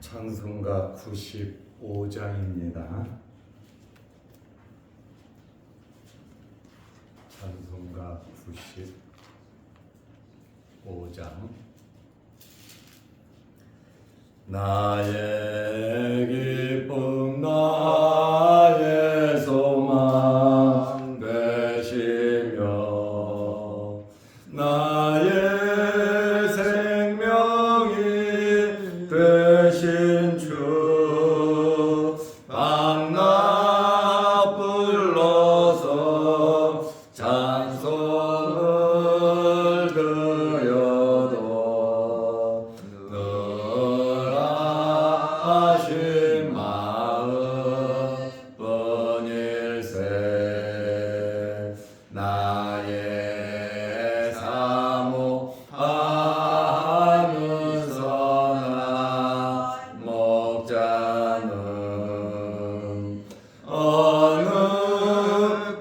찬송가 95장입니다. 찬송가 95장. 나의 기쁨 나의 소망 되시며 나의 생명이 되신 주 밤낮 불러서 찬송을 드려도 늘 하신 마음뿐일세. 나의 사모하는 선한 목자는 어느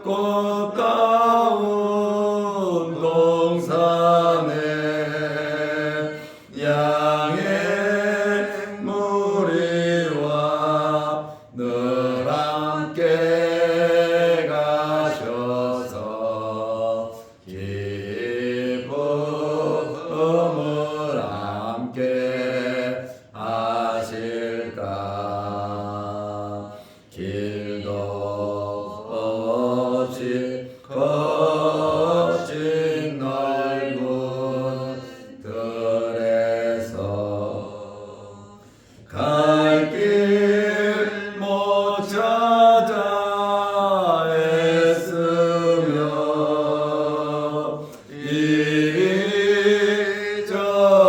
꽃다운 동산에 양의 무리와 늘 함께 가셔서 기쁨을 함께 하실까. 길도 없이 거친 넓은 들에서 갈 길 못 찾아 애쓰며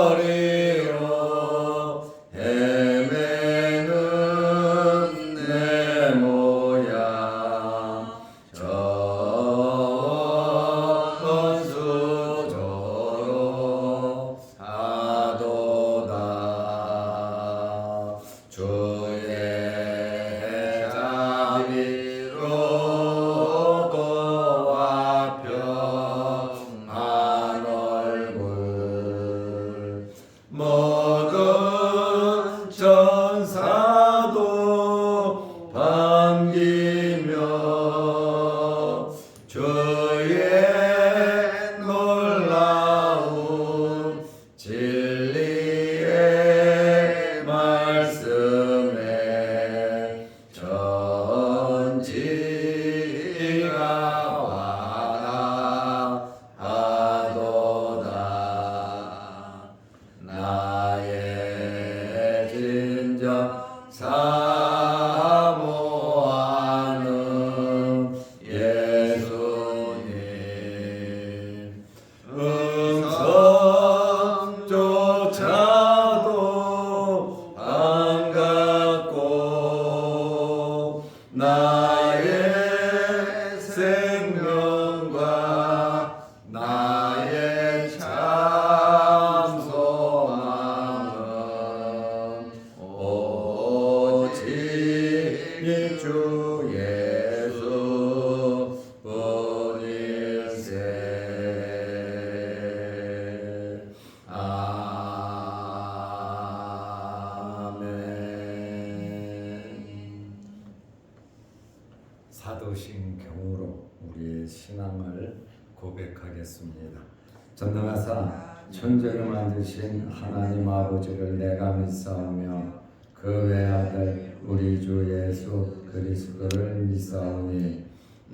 이리저리로 헤매는 내 모양 저원수저로 하도다. 주의 자비롭고 평안한 얼굴 모든 천사도 반기며 주의 놀라운 진리의 말씀에 전지가 완화하도다. 나의 진정 사모하는 예수님 음성조차도 반갑고 나의 생명과 나의 참 소망은 오직 주 예수 뿐일세. 아멘. 사도신 경우로 우리의 신앙을 고백하겠습니다. 전능하사 천지를 만드신 하나님 아버지를 내가 믿사오며 그 외아들 우리 주 예수 그리스도를 믿사오니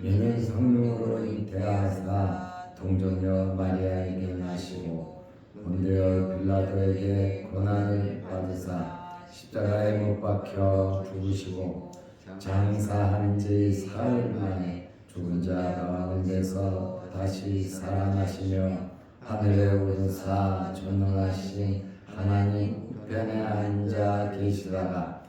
이는 성령으로 잉태하사 동정녀 마리아에게 나시고 본디오 빌라도에게 고난을 받으사 십자가에 못 박혀 죽으시고 장사한 지 사흘 만에 죽은 자 가운데서 다시 살아나시며 하늘에 오르사 전능하신 하나님 우편에 앉아 계시다가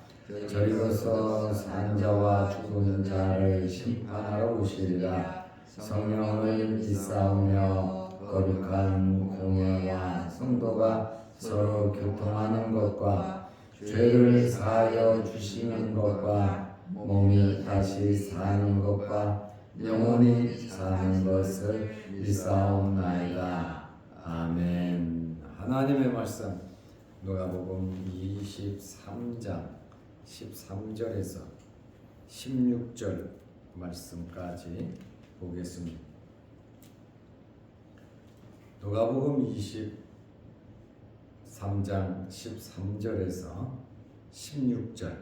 저리로서 산 자와 죽은 자를 심판하러 오시리라. 성령을 믿사오며 거룩한 공예와 성도가 서로 교통하는 것과 죄를 사하여 주시는 것과 몸이 다시 사는 것과 영원히 사는 것을 믿사옵나이다. 아멘. 하나님의 말씀 누가복음 23장 13절에서 16절 말씀까지 보겠습니다. 누가복음 23장 13절에서 16절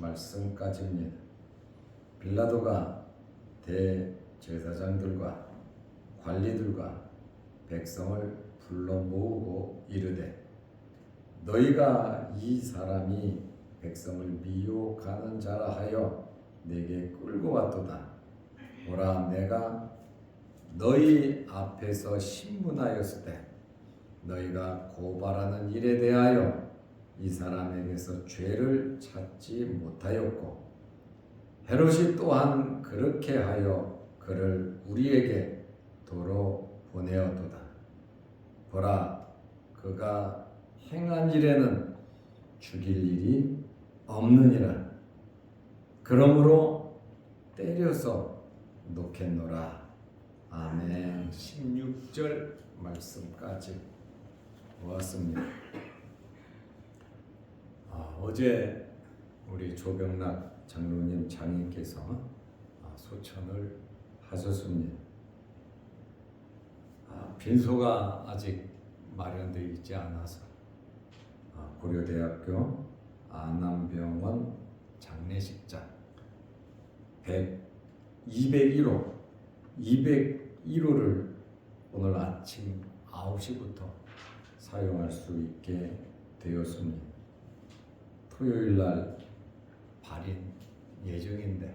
말씀까지입니다. 빌라도가 대제사장들과 관리들과 백성을 불러 모으고 이르되 너희가 이 사람이 백성을 미혹하는 자라 하여 내게 끌고 왔도다. 보라, 내가 너희 앞에서 신문하였을 때 너희가 고발하는 일에 대하여 이 사람에게서 죄를 찾지 못하였고 헤롯이 또한 그렇게 하여 그를 우리에게 도로 보내었도다. 보라, 그가 행한 일에는 죽일 일이 없느니라. 그러므로 때려서 놓겠노라. 아멘. 16절 말씀까지 보았습니다. 어제 우리 조병락 장로님 장인께서 소천을 하셨습니다. 빈소가 아직 마련되어 있지 않아서 고려대학교 안암병원 장례식장 201호를 오늘 아침 9시부터 사용할 수 있게 되었습니다. 토요일 날 발인 예정인데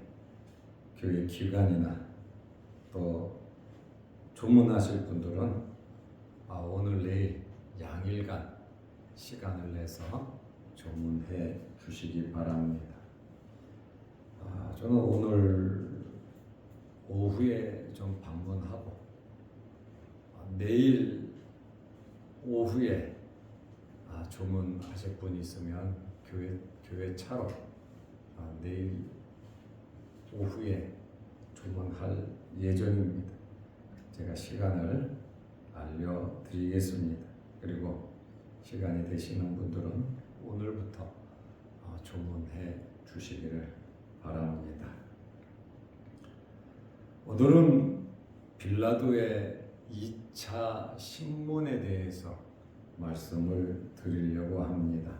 교회 기관이나 또 조문하실 분들은 오늘 내일 양일간 시간을 내서 조문해 주시기 바랍니다. 저는 오늘 오후에 좀 방문하고 내일 오후에 조문하실 분 있으면 교회 차로 내일 오후에 조문할 예정입니다. 제가 시간을 알려드리겠습니다. 그리고 시간이 되시는 분들은 오늘부터 조문해 주시기를 바랍니다. 오늘은 빌라도의 2차 신문에 대해서 말씀을 드리려고 합니다.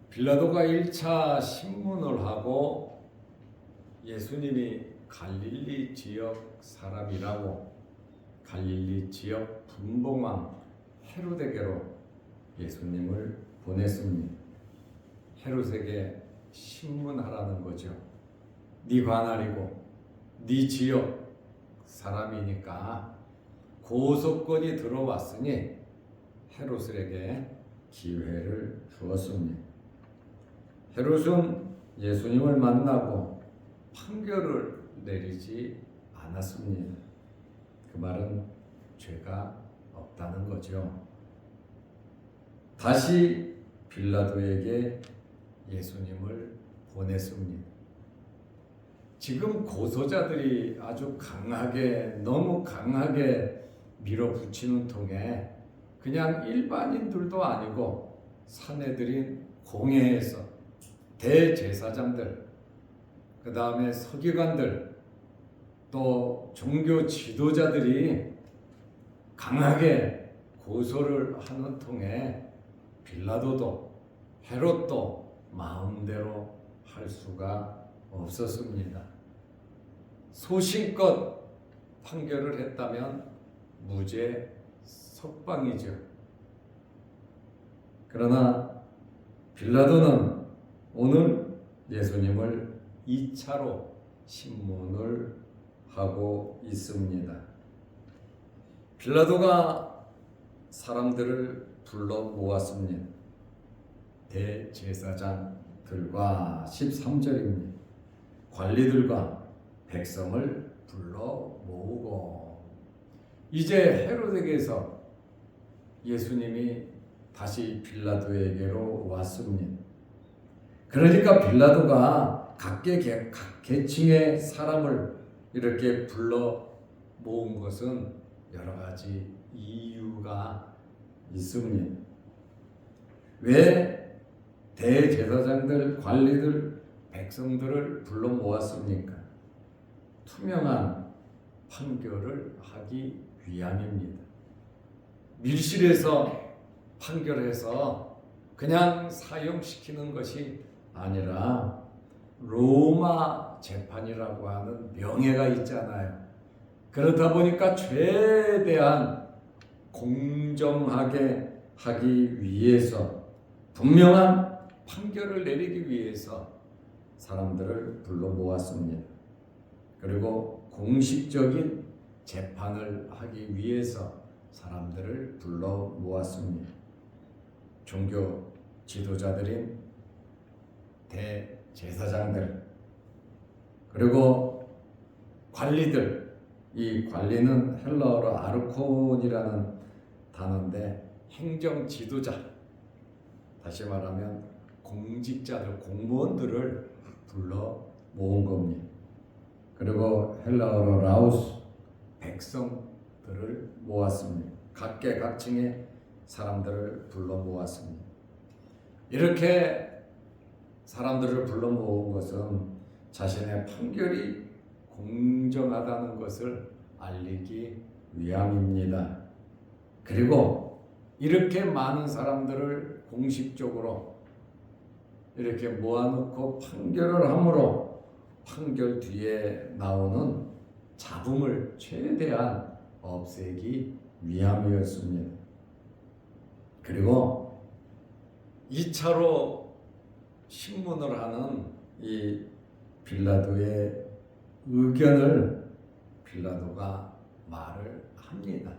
빌라도가 1차 신문을 하고 예수님이 갈릴리 지역 사람이라고 갈릴리 지역 분봉왕 헤롯에게로 예수님을 보냈습니다. 헤롯에게 신문하라는 거죠. 네 관할이고 네 지역 사람이니까 고소권이 들어왔으니 헤롯에게 기회를 주었습니다. 헤롯은 예수님을 만나고 판결을 내리지 않았습니다. 그 말은 죄가 없다는 거죠. 다시 빌라도에게 예수님을 보냈습니다. 지금 고소자들이 아주 너무 강하게 밀어붙이는 통에 그냥 일반인들도 아니고 사내들인 공회에서 대제사장들, 그 다음에 서기관들, 또 종교 지도자들이 강하게 고소를 하는 통에 빌라도도 헤롯도 마음대로 할 수가 없었습니다. 소신껏 판결을 했다면 무죄 석방이죠. 그러나 빌라도는 오늘 예수님을 2차로 신문을 하고 있습니다. 빌라도가 사람들을 불러 모았습니다. 대제사장들과 13절입니다. 관리들과 백성을 불러 모으고 이제 헤롯에게서 예수님이 다시 빌라도에게로 왔습니다. 그러니까 빌라도가 각 계층의 사람을 이렇게 불러 모은 것은 여러 가지 이유가 있습니다. 왜 대제사장들, 관리들, 백성들을 불러 모았습니까? 투명한 판결을 하기 위함입니다. 밀실에서 판결해서 그냥 사형시키는 것이 아니라 로마 재판이라고 하는 명예가 있잖아요. 그렇다 보니까 최대한 공정하게 하기 위해서, 분명한 판결을 내리기 위해서 사람들을 불러 모았습니다. 그리고 공식적인 재판을 하기 위해서 사람들을 불러 모았습니다. 종교 지도자들인 대제사장들, 그리고 관리들. 이 관리는 헬라어로 아르콘이라는 단어인데 행정 지도자, 다시 말하면 공직자들, 공무원들을 불러 모은 겁니다. 그리고 헬라어로 라우스, 백성들을 모았습니다. 각계각층의 사람들을 불러 모았습니다. 이렇게 사람들을 불러 모은 것은 자신의 판결이 공정하다는 것을 알리기 위함입니다. 그리고 이렇게 많은 사람들을 공식적으로 이렇게 모아놓고 판결을 함으로 판결 뒤에 나오는 잡음을 최대한 없애기 위함이었습니다. 그리고 2차로 신문을 하는 이 빌라도의 의견을 빌라도가 말을 합니다.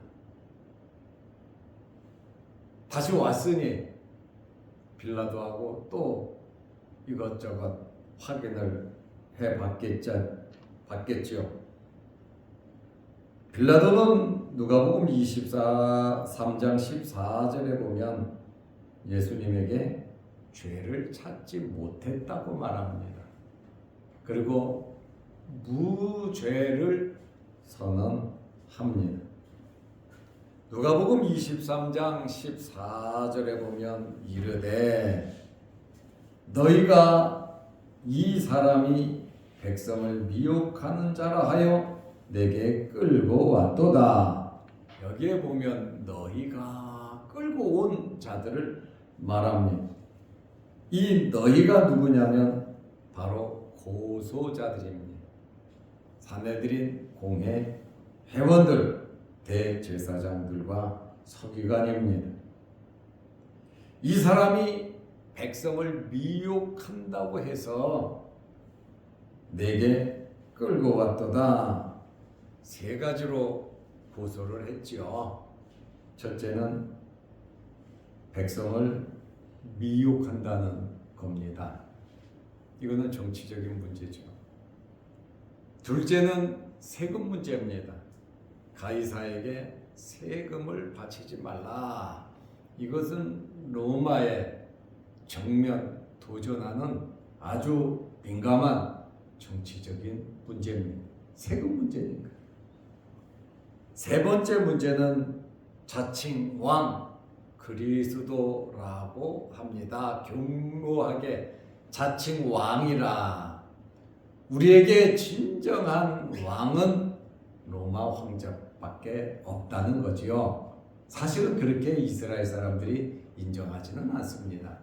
다시 왔으니 빌라도하고 또 이것저것 확인을 해봤겠죠. 빌라도는 누가복음 23장 14절에 보면 예수님에게 죄를 찾지 못했다고 말합니다. 그리고 무죄를 선언합니다. 누가복음 23장 14절에 보면 이르되 너희가 이 사람이 백성을 미혹하는 자라 하여 내게 끌고 왔도다. 여기에 보면 너희가 끌고 온 자들을 말합니다. 이 너희가 누구냐면 바로 고소자들입니다. 사내들인 공회 회원들, 대제사장들과 서기관입니다. 이 사람이 백성을 미혹한다고 해서 내게 끌고 왔도다. 세 가지로 고소를 했지요. 첫째는 백성을 미혹한다는 겁니다. 이거는 정치적인 문제죠. 둘째는 세금 문제입니다. 가이사에게 세금을 바치지 말라. 이것은 로마에 정면 도전하는 아주 민감한 정치적인 문제입니다. 세금 문제니까. 세 번째 문제는 자칭 왕 그리스도라고 합니다. 경고하게 자칭 왕이라. 우리에게 진정한 왕은 로마 황제밖에 없다는 거지요. 사실은 그렇게 이스라엘 사람들이 인정하지는 않습니다.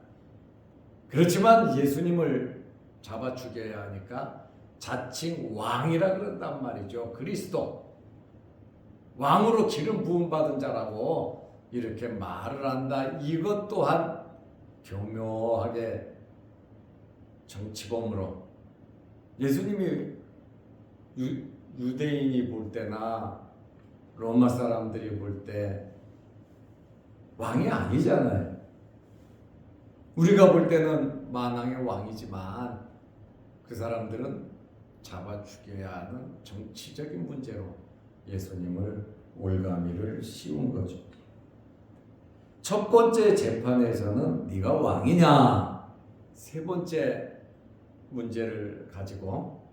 그렇지만 예수님을 잡아 죽여야 하니까 자칭 왕이라 그런단 말이죠. 그리스도. 왕으로 기름 부음 받은 자라고 이렇게 말을 한다. 이것 또한 교묘하게 정치범으로 예수님이 유대인이 볼 때나 로마 사람들이 볼 때 왕이 아니잖아요. 우리가 볼 때는 만왕의 왕이지만 그 사람들은 잡아 죽여야 하는 정치적인 문제로 예수님을 올가미를 씌운 거죠. 첫 번째 재판에서는 네가 왕이냐? 세 번째 문제를 가지고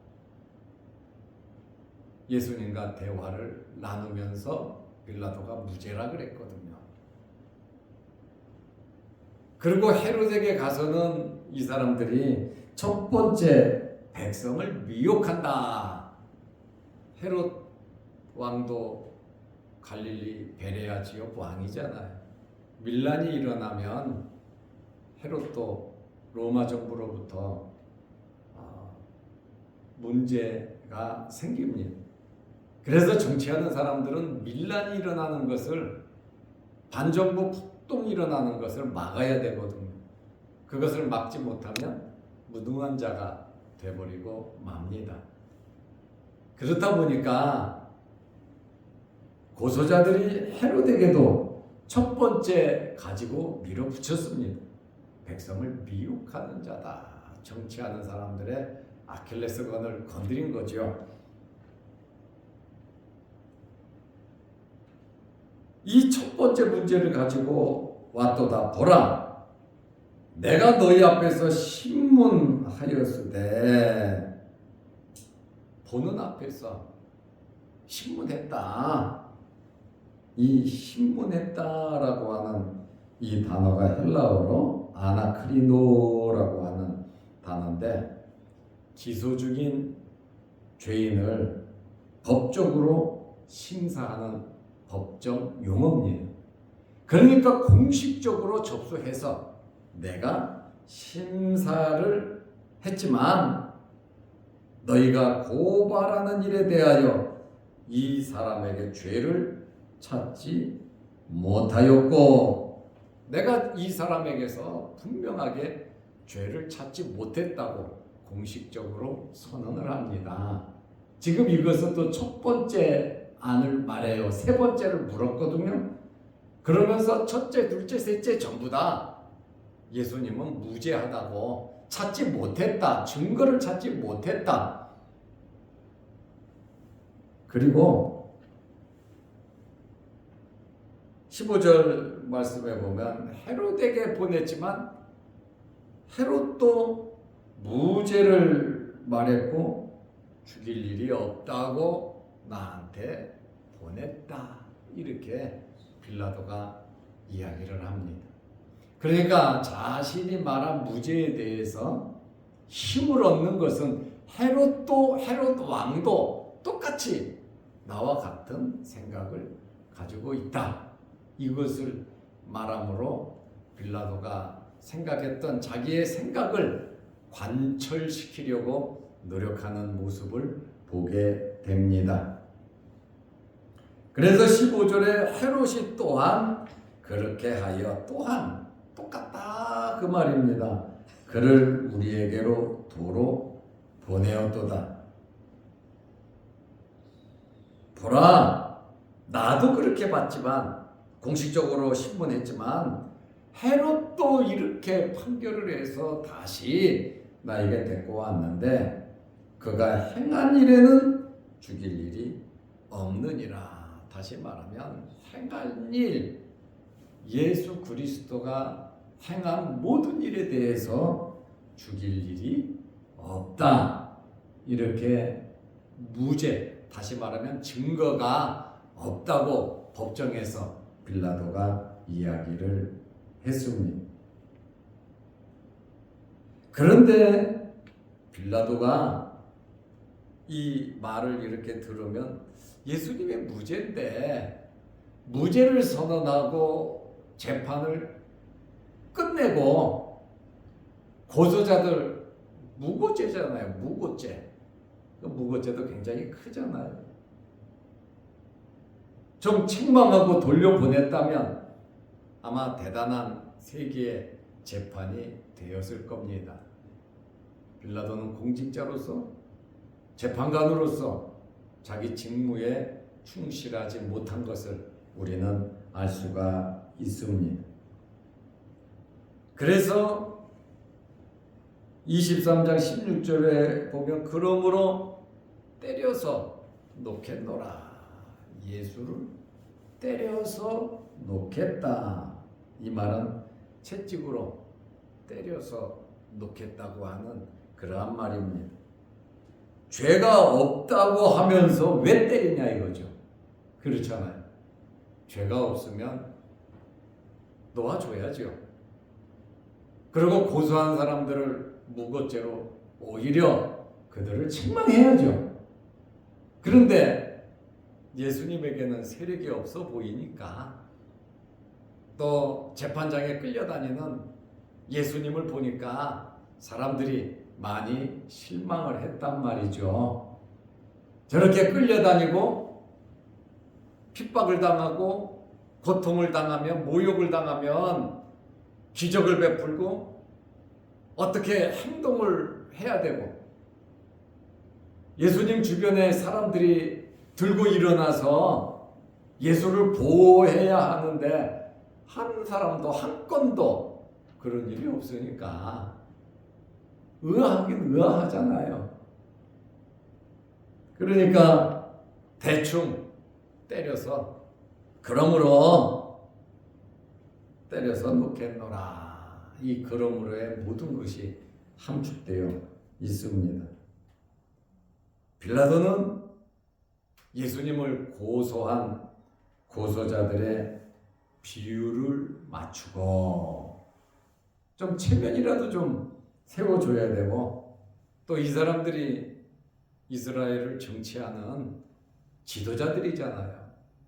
예수님과 대화를 나누면서 빌라도가 무죄라 그랬거든요. 그리고 헤롯에게 가서는 이 사람들이 첫 번째 백성을 미혹한다. 헤롯 왕도 갈릴리 베레아 지역 왕이잖아요. 밀란이 일어나면 헤롯도 로마 정부로부터 문제가 생깁니다. 그래서 정치하는 사람들은 밀란이 일어나는 것을, 반정부 폭동이 일어나는 것을 막아야 되거든요. 그것을 막지 못하면 무능한 자가 돼버리고 맙니다. 그렇다 보니까 고소자들이 헤롯에게도 첫 번째 가지고 밀어붙였습니다. 백성을 미혹하는 자다. 정치하는 사람들의 아킬레스건을 건드린 거죠. 이 첫 번째 문제를 가지고 왔도다. 보라, 내가 너희 앞에서 신문하였으되, 보는 앞에서 신문했다. 이 신문했다라고 하는 이 단어가 헬라어로 아나크리노라고 하는 단어인데, 기소 중인 죄인을 법적으로 심사하는 법정 용어입니다. 그러니까 공식적으로 접수해서 내가 심사를 했지만 너희가 고발하는 일에 대하여 이 사람에게 죄를 찾지 못하였고, 내가 이 사람에게서 분명하게 죄를 찾지 못했다고 공식적으로 선언을 합니다. 지금 이것은 또 첫 번째 안을 말해요. 세 번째를 물었거든요. 그러면서 첫째, 둘째, 셋째 전부 다 예수님은 무죄하다고, 찾지 못했다, 증거를 찾지 못했다. 그리고 15절 말씀에 보면 헤롯에게 보냈지만 헤롯도 무죄를 말했고 죽일 일이 없다고 나한테 보냈다. 이렇게 빌라도가 이야기를 합니다. 그러니까 자신이 말한 무죄에 대해서 힘을 얻는 것은 헤롯 왕도 똑같이 나와 같은 생각을 가지고 있다. 이것을 말함으로 빌라도가 생각했던 자기의 생각을 관철시키려고 노력하는 모습을 보게 됩니다. 그래서 15절에 헤롯이 또한 그렇게 하여 또한 똑같다 그 말입니다. 그를 우리에게로 도로 보내었도다. 보라, 나도 그렇게 봤지만, 공식적으로 신문했지만 헤롯도 이렇게 판결을 해서 다시 나에게 데리고 왔는데 그가 행한 일에는 죽일 일이 없느니라. 다시 말하면 행한 일, 예수 그리스도가 행한 모든 일에 대해서 죽일 일이 없다. 이렇게 무죄, 다시 말하면 증거가 없다고 법정에서 빌라도가 이야기를 했습니다. 그런데 빌라도가 이 말을 이렇게 들으면 예수님의 무죄인데, 무죄를 선언하고 재판을 끝내고 고소자들 무고죄잖아요. 무고죄. 무고죄도 굉장히 크잖아요. 좀 책망하고 돌려보냈다면 아마 대단한 세계의 재판이 되었을 겁니다. 빌라도는 공직자로서, 재판관으로서 자기 직무에 충실하지 못한 것을 우리는 알 수가 있습니다. 그래서 23장 16절에 보면 그러므로 때려서 놓겠노라. 예수를 때려서 놓겠다. 이 말은 채찍으로 때려서 놓겠다고 하는 그러한 말입니다. 죄가 없다고 하면서 왜 때리냐 이거죠. 그렇잖아요. 죄가 없으면 놓아줘야죠. 그리고 고소한 사람들을 무고죄로 오히려 그들을 책망해야죠. 그런데 예수님에게는 세력이 없어 보이니까 또 재판장에 끌려다니는 예수님을 보니까 사람들이 많이 실망을 했단 말이죠. 저렇게 끌려다니고 핍박을 당하고 고통을 당하면 모욕을 당하면 기적을 베풀고 어떻게 행동을 해야 되고 예수님 주변에 사람들이 들고 일어나서 예수를 보호해야 하는데 한 사람도 한 건도 그런 일이 없으니까 의아하긴 의아하잖아요. 그러니까 대충 때려서 그러므로 때려서 놓겠노라. 이 그러므로의 모든 것이 함축되어 있습니다. 빌라도는 예수님을 고소한 고소자들의 비율을 맞추고 좀 체면이라도 좀 세워줘야 되고 또 이 사람들이 이스라엘을 정치하는 지도자들이잖아요.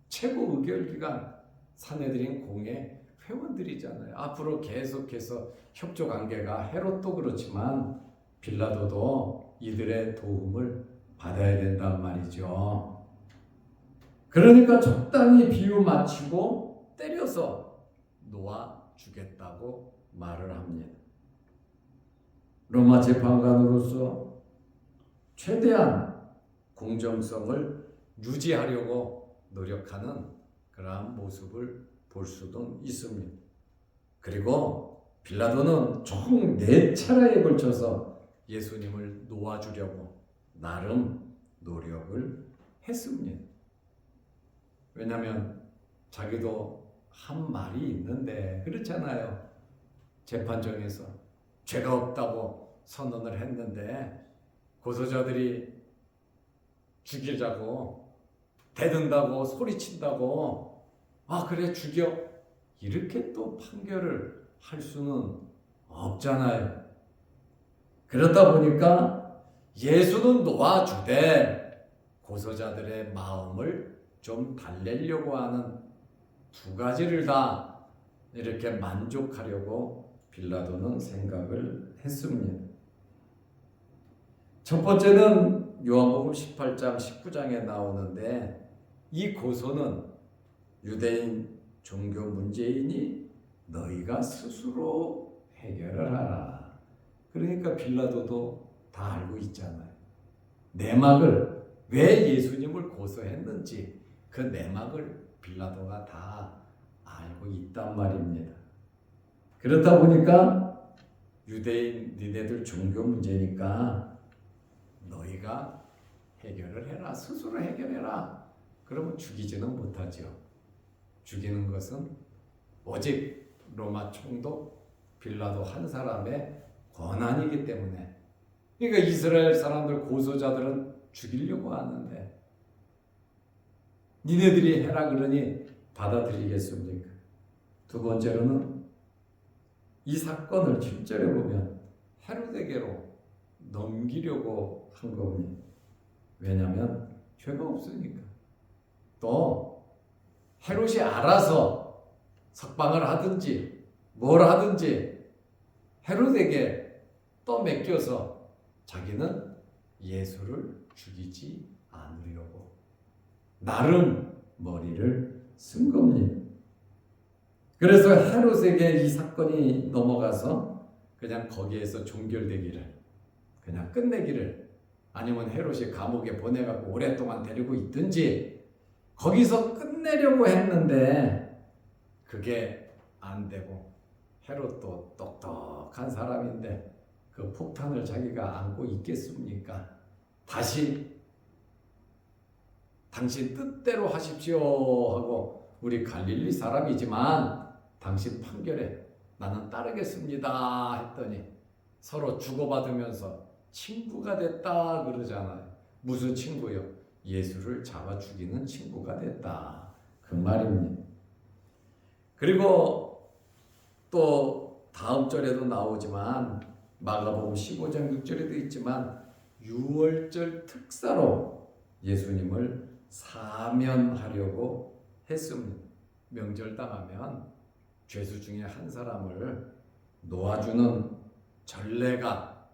최고 의결기관 산헤드린 공의 회원들이잖아요. 앞으로 계속해서 협조 관계가 헤롯도 그렇지만 빌라도도 이들의 도움을 받아야 된단 말이죠. 그러니까 적당히 비유 맞추고 때려서 놓아주겠다고 말을 합니다. 로마 재판관으로서 최대한 공정성을 유지하려고 노력하는 그러한 모습을 볼 수도 있습니다. 그리고 빌라도는 총 4차례에 걸쳐서 예수님을 놓아주려고 나름 노력을 했습니다. 왜냐하면 자기도 한 말이 있는데 그렇잖아요. 재판정에서 죄가 없다고 선언을 했는데 고소자들이 죽이자고 대든다고 소리친다고 그래 죽여 이렇게 또 판결을 할 수는 없잖아요. 그러다 보니까 예수는 놓아주되 고소자들의 마음을 좀 달래려고 하는 두 가지를 다 이렇게 만족하려고 빌라도는 생각을 했습니다. 첫 번째는 요한복음 18장 19장에 나오는데 이 고소는 유대인 종교 문제이니 너희가 스스로 해결을 하라. 그러니까 빌라도도 다 알고 있잖아요. 내막을 왜 예수님을 고소했는지 그 내막을 빌라도가 다 알고 있단 말입니다. 그렇다 보니까 유대인 니네들 종교 문제니까 너희가 해결을 해라. 스스로 해결해라. 그러면 죽이지는 못하죠. 죽이는 것은 오직 로마 총독 빌라도 한 사람의 권한이기 때문에 그러니까 이스라엘 사람들 고소자들은 죽이려고 하는데 니네들이 해라 그러니 받아들이겠습니까? 두 번째로는 이 사건을 7절에 보면 헤롯에게로 넘기려고 한 겁니다. 왜냐하면 죄가 없으니까. 또 헤롯이 알아서 석방을 하든지 뭘 하든지 헤롯에게 또 맡겨서 자기는 예수를 죽이지 않으려고 나름 머리를 쓴 겁니다. 그래서 헤롯에게 이 사건이 넘어가서 그냥 거기에서 종결되기를 그냥 끝내기를 아니면 헤롯이 감옥에 보내갖고 오랫동안 데리고 있든지 거기서 끝내려고 했는데 그게 안 되고 헤롯도 똑똑한 사람인데 그 폭탄을 자기가 안고 있겠습니까? 다시 당신 뜻대로 하십시오 하고 우리 갈릴리 사람이지만 당신 판결에 나는 따르겠습니다 했더니 서로 주고받으면서 친구가 됐다 그러잖아요. 무슨 친구요? 예수를 잡아 죽이는 친구가 됐다. 그 말입니다. 그리고 또 다음 절에도 나오지만 마가복음 15장 6절에도 있지만 유월절 특사로 예수님을 사면하려고 했습니다. 명절 당하면 죄수 중에 한 사람을 놓아주는 전례가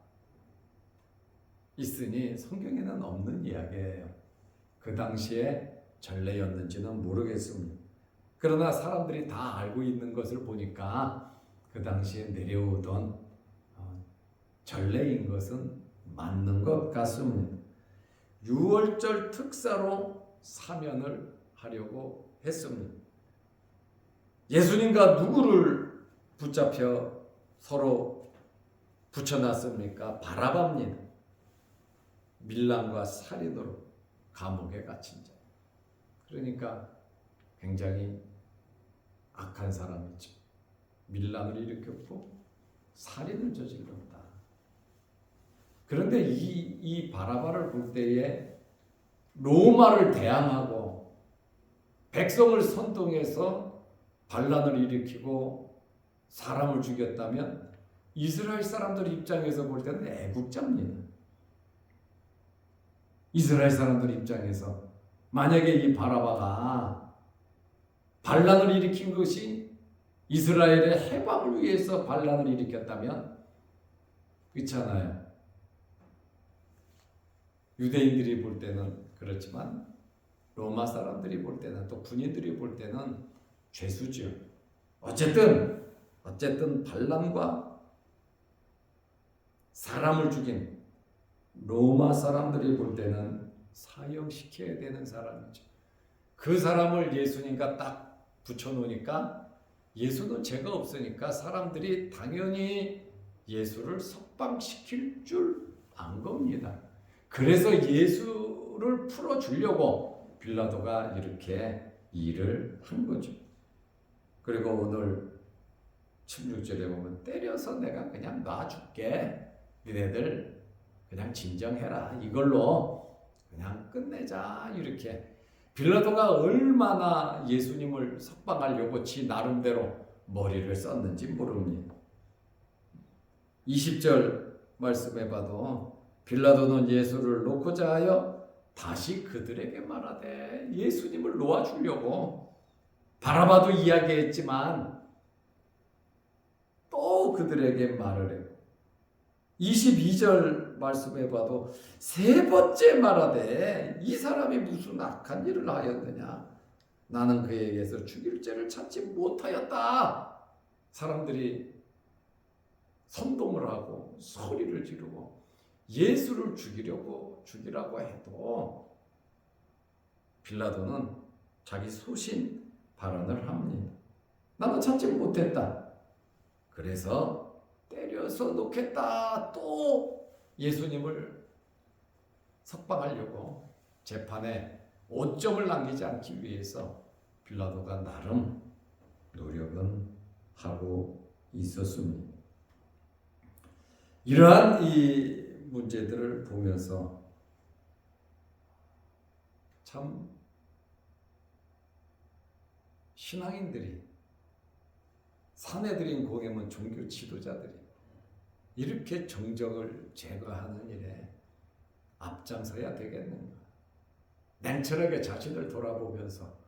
있으니 성경에는 없는 이야기예요. 그 당시에 전례였는지는 모르겠습니다. 그러나 사람들이 다 알고 있는 것을 보니까 그 당시에 내려오던 전례인 것은 맞는 것 같습니다. 유월절 특사로 사면을 하려고 했습니다. 예수님과 누구를 붙잡혀 서로 붙여놨습니까? 바라바입니다. 밀란과 살인으로 감옥에 갇힌 자. 그러니까 굉장히 악한 사람이죠. 밀란을 일으켰고 살인을 저질렀다. 그런데 이 바라바를 볼 때에 로마를 대항하고 백성을 선동해서 반란을 일으키고 사람을 죽였다면 이스라엘 사람들 입장에서 볼 때는 애국자입니다. 이스라엘 사람들 입장에서 만약에 이 바라바가 반란을 일으킨 것이 이스라엘의 해방을 위해서 반란을 일으켰다면 그렇잖아요. 유대인들이 볼 때는 그렇지만 로마 사람들이 볼 때는 또 군인들이 볼 때는 죄수죠. 어쨌든 반란과 사람을 죽인 로마 사람들이 볼 때는 사형시켜야 되는 사람이죠. 그 사람을 예수님과 딱 붙여놓으니까 예수는 죄가 없으니까 사람들이 당연히 예수를 석방시킬 줄 안 겁니다. 그래서 예수를 풀어주려고 빌라도가 이렇게 일을 한 거죠. 그리고 오늘 16절에 보면 때려서 내가 그냥 놔줄게. 니네들 그냥 진정해라. 이걸로 그냥 끝내자. 이렇게 빌라도가 얼마나 예수님을 석방하려고 지 나름대로 머리를 썼는지 모릅니다. 20절 말씀해 봐도 빌라도는 예수를 놓고자 하여 다시 그들에게 말하되 예수님을 놓아주려고 바라바도 이야기했지만 또 그들에게 말을 해요. 22절 말씀해 봐도 세 번째 말하되 이 사람이 무슨 악한 일을 하였느냐 나는 그에게서 죽일 죄를 찾지 못하였다. 사람들이 선동을 하고 소리를 지르고 예수를 죽이라고 해도 빌라도는 자기 소신 발언을 합니다. 나는 찾지 못했다. 그래서 때려서 놓겠다. 또 예수님을 석방하려고 재판에 오점을 남기지 않기 위해서 빌라도가 나름 노력은 하고 있었습니다. 이러한 이 문제들을 보면서 참 신앙인들이 사내들인 공회문 종교 지도자들이 이렇게 정적을 제거하는 일에 앞장서야 되겠는가? 냉철하게 자신을 돌아보면서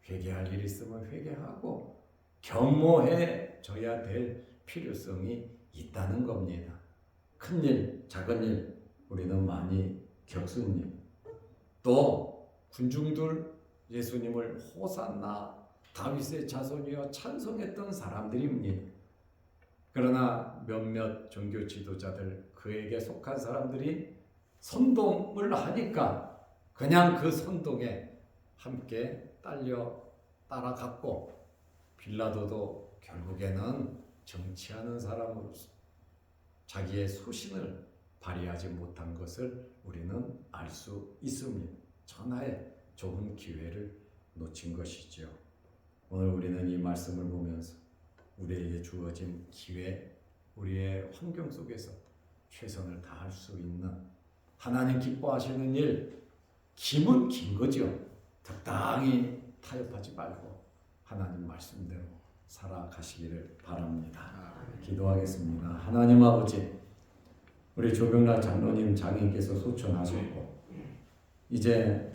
회개할 일 있으면 회개하고 겸허해져야 될 필요성이 있다는 겁니다. 큰일, 작은 일 우리는 많이 겪습니다. 또 군중들 예수님을 호산나 다윗의 자손이여 찬송했던 사람들입니다. 그러나 몇몇 종교 지도자들 그에게 속한 사람들이 선동을 하니까 그냥 그 선동에 함께 따라갔고 빌라도도 결국에는 정치하는 사람으로서 자기의 소신을 발휘하지 못한 것을 우리는 알 수 있습니다. 천하의 좋은 기회를 놓친 것이지요. 오늘 우리는 이 말씀을 보면서 우리에게 주어진 기회, 우리의 환경 속에서 최선을 다할 수 있는 하나님 기뻐하시는 일, 김은 긴 거죠. 적당히 타협하지 말고 하나님 말씀대로 살아가시기를 바랍니다. 기도하겠습니다. 하나님 아버지, 우리 조병락 장로님 장인께서 소천하셨고 이제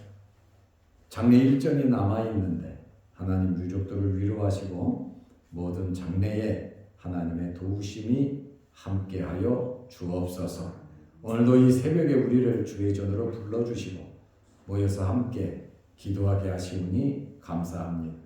장례 일정이 남아있는데 하나님 유족들을 위로하시고 모든 장례에 하나님의 도우심이 함께하여 주옵소서. 오늘도 이 새벽에 우리를 주의 전으로 불러주시고 모여서 함께 기도하게 하시니 감사합니다.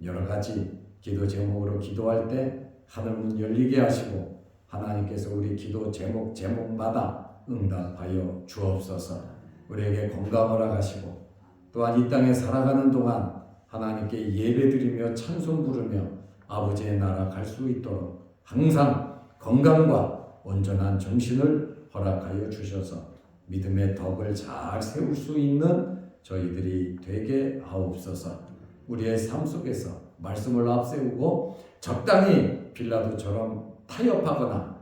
여러 가지 기도 제목으로 기도할 때 하늘문 열리게 하시고 하나님께서 우리 기도 제목마다 응답하여 주옵소서. 우리에게 건강을 허락하시고 또한 이 땅에 살아가는 동안 하나님께 예배드리며 찬송 부르며 아버지의 나라 갈 수 있도록 항상 건강과 온전한 정신을 허락하여 주셔서 믿음의 덕을 잘 세울 수 있는 저희들이 되게 하옵소서. 우리의 삶 속에서 말씀을 앞세우고 적당히 빌라도처럼 타협하거나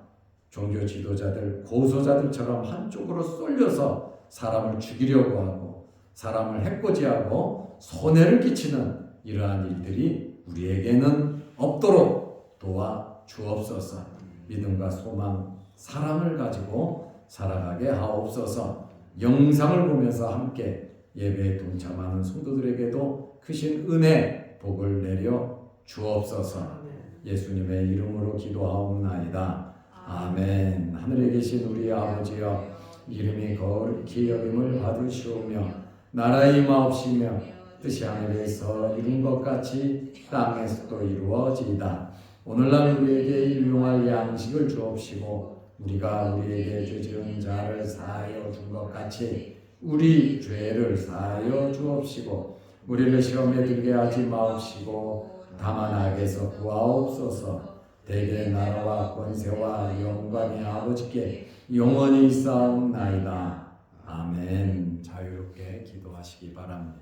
종교 지도자들, 고소자들처럼 한쪽으로 쏠려서 사람을 죽이려고 하고 사람을 해코지하고 손해를 끼치는 이러한 일들이 우리에게는 없도록 도와 주옵소서. 믿음과 소망, 사랑을 가지고 살아가게 하옵소서. 영상을 보면서 함께 예배에 동참하는 성도들에게도 크신 은혜, 복을 내려 주옵소서. 예수님의 이름으로 기도하옵나이다. 아멘. 하늘에 계신 우리 아버지여, 이름이 거룩히 여김을 받으시오며 나라의 임하옵시며 뜻이 하늘에서 이룬 것 같이 땅에서도 이루어지이다. 오늘날 우리에게 일용할 양식을 주옵시고 우리가 우리에게 죄 지은 자를 사하여 준 것 같이 우리 죄를 사하여 주옵시고 우리를 시험에 들게 하지 마옵시고 다만 악에서 구하옵소서. 대개 나라와 권세와 영광이 아버지께 영원히 있사옵나이다. 아멘. 자유롭게 기도하시기 바랍니다.